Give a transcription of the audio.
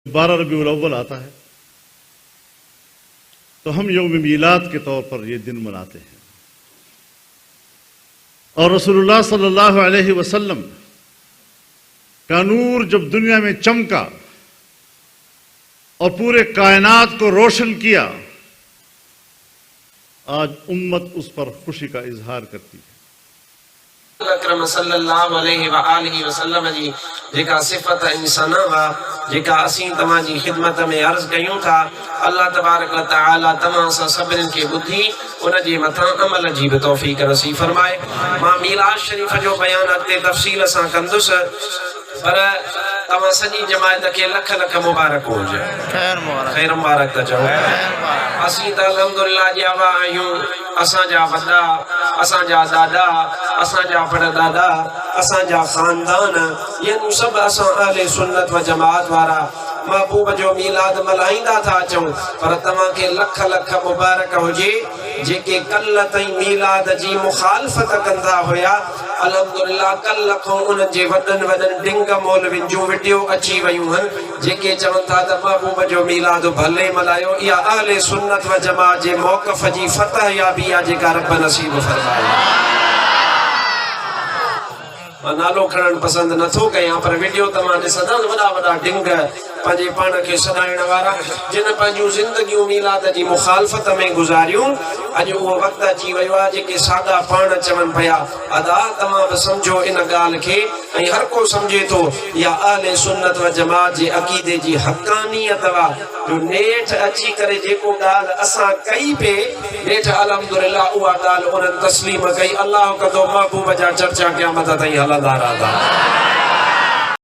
12 ربیع الاول آتا ہے تو ہم یوم میلاد کے طور پر یہ دن مناتے ہیں، اور رسول اللہ صلی اللہ علیہ وسلم کا نور جب دنیا میں چمکا اور پورے کائنات کو روشن کیا، آج امت اس پر خوشی کا اظہار کرتی ہے۔ اکرم صلی اللہ علیہ وآلہ وسلم جی جکا صفت انسانا وا جکا اسیں تمہاں جی خدمت میں عرض کیوں تھا، اللہ تبارک و تعالی تمام سا صبرن کے بدھی ان جی متھاں عمل جی توفیق نصیب فرمائے۔ ماں میلاد شریف جو بیان اگتے تفصیل سان کندس، پر تمام سجی جماعت کے لکھ لکھ مبارک ہو جائے، خیر مبارک تا چاہو۔ اسیں تا الحمدللہ جی آوا آئیوں، اساں جا وڈا، اساں جا دادا، اساں جا پڑ دادا، اساں جا خاندان، یہ سب اساں اہل سنت و جماعت وارا محبوب جو میلاد ملائندہ تھا چوں، پر تمام کے لکھ لکھ مبارک ہو جی جے کے کل تائیں میلاد جی مخالفت کندہ ہویا، الحمدللہ کل لکھوں ان جے ودن ودن ڈنگ مولوین جو ویڈیو اچھی ویوں ہیں جے کے چون تھا تا محبوب جو میلاد بھلے ملائیو، یا اہل سنت و جماعت جے موقف جی فتح یا بیا جے کا رب نصیب فرمائے۔ نالو کھڑن پسند نہ تھو کہیں پر ویڈیو تمام ڈسدان وڈا وڈا ڈنگ پنجے پان کے سڑائن وارا جن پنجو زندگیوں میلاد جی مخالفت میں گزاریوں، اج وہ وقت اچی ویو ہے کہ سادا پان چون پیا ادا تمام سمجھو ان گال کے ای ہر کو سمجھے تو یا اہل سنت و جماعت جی عقیدے جی حقانیت وا جو نیٹ اچی کرے جے کو گال اساں کئی پہ نیٹ الحمدللہ وہ گال انہن تسلیم کئی، اللہ کا تو محبوب جا چرچا قیامت تائیں ہلدا رہا۔